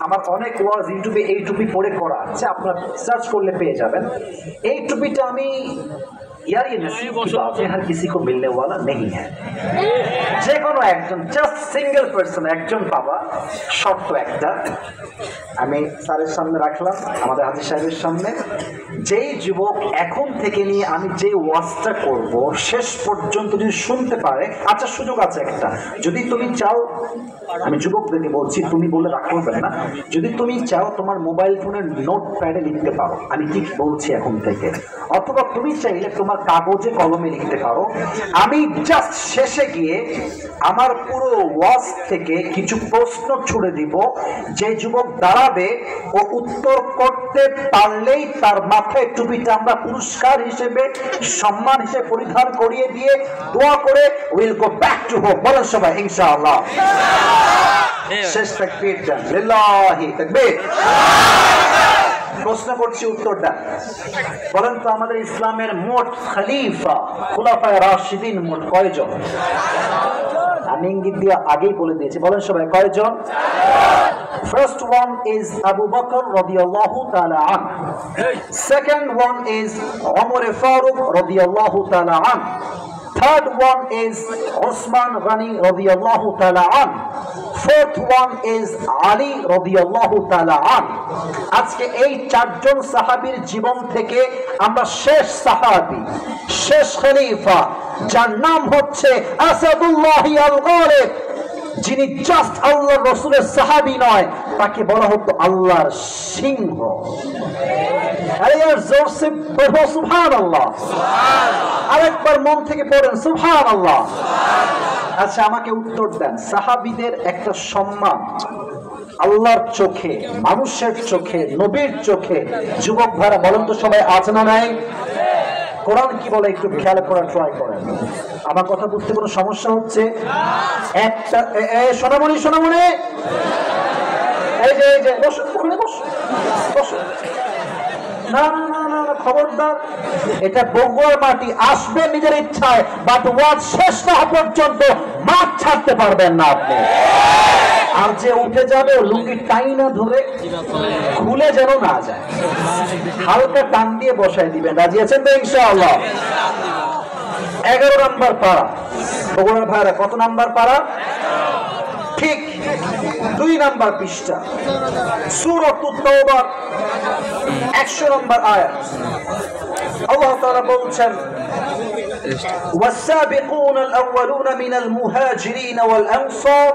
আমার অনেক ওয়াজ ইউটিউবে এই টুপি পরে করা আছে, আপনারা সার্চ করলে পেয়ে যাবেন। এই টুপিটা আমি यार ये नसीब की बात है, हर किसी को मिलने वाला नहीं है। যে কোনো একজন জাস্ট সিঙ্গেল পারসন একজন পাবা, শর্ত একটা আমি স্যারের সামনে রাখলাম, আমাদের হাজি সাহেবের সামনে, যেই যুবক এখন থেকে নিয়ে আমি যে ওয়াজটা করব শেষ পর্যন্ত যদি শুনতে পারে, আচ্ছা সুযোগ আছে একটা, যদি তুমি চাও, আমি যুবকদেরকে বলছি, তুমি বলে রাগ করবেন না, যদি তুমি চাও তোমার মোবাইল ফোনের নোট প্যাডে লিখতে পারো, আমি ঠিক বলছি এখন থেকে, অথবা তুমি চাইলে তোমার কাগজে কলমে লিখতে পারো। আমি জাস্ট শেষে গিয়ে আমার পুরো ওয়াজ থেকে কিছু প্রশ্ন ছুড়ে দিব, যে যুবক দাঁড়াবে ও উত্তর করতে পারলেই তার মাথায় টুপিটা আমরা পুরস্কার হিসেবে, সম্মান হিসেবে পরিধান করিয়ে দিয়ে দোয়া করে will go back to home. বলেন সবাই ইনশাআল্লাহ। শেষ তাকবীর দেন, লিল্লাহি তাকবীর। প্রশ্ন করছি, উত্তর দেন। বলেন তো আমাদের ইসলামের মোট খলিফা খুলাফায়ে রাশিদিন মোট কয়জন? আমি ইঙ্গিত দিয়ে আগেই বলে দিয়েছি, বলেন সবাই কয়জন? First one is Abu Bakr radiyallahu ta'ala an. Second one is Umar Faruq radiyallahu ta'ala an. Third one is Osman Ghani radiyallahu ta'ala an. Fourth one is Ali radiyallahu ta'ala an. আজকে এই চারজন সাহাবীর জীবন থেকে আমরা শেষ সাহাবী, শেষ খলিফা, যার নাম হচ্ছে আসাদুল্লাহ আল গালিব, যিনি জাস্ট আল্লাহর রাসূলের সাহাবী নয়, তাকে বলা হতো আল্লাহর সিংহ। আরে ইয়ার জোরসে পড়ো সুবহানাল্লাহ, আরেকবার মন থেকে পড়েন সুবহানাল্লাহ। আচ্ছা আমাকে উত্তর দেন, সাহাবীদের একটা সম্মান আল্লাহর চোখে, মানুষের চোখে, নবীর চোখে, যুবক ভাইরা বলেন তো সবাই আছে না নাই? কোরআন কি বলে একটু খেয়াল করার ট্রাই করেন। আমার কথা বুঝতে কোনো সমস্যা হচ্ছে? একটা সোনামণি, সোনামণি এই যে বসো, ওখানে বসো, বসো। না না না না, খবরদার, এটা বগুড়ার মাটি, আসবে নিজের ইচ্ছায়, বাট ওয়াজ শেষ না হওয়া পর্যন্ত মাঠ ছাড়তে পারবেন না আপনি। আর যে উঠে যাবে লুঙ্গি টাইনা ধরে খুলে যেন না যায়, হালকা টান দিয়ে বসায় দিবেন। রাজি আছেন তো ইনশাআল্লাহ? 11 নাম্বার পারা। বগুড়ার ভাইরা কত নাম্বার পারা? ঠিক 2 নাম্বার পৃষ্ঠা, সূরাতুত তাওবা 100 নম্বর আয়াত। আল্লাহ তাআলা বলছেন, والسابقون الأولون من المهاجرين والأنصار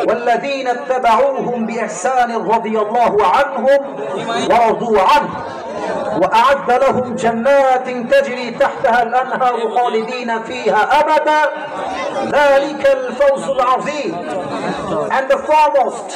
والذين اتبعوهم بإحسان رضي الله عنهم ورضوا عنه وأعد لهم جنات تجري تحتها الأنهار خالدين فيها أبدا ذلك الفوز العظيم. And the foremost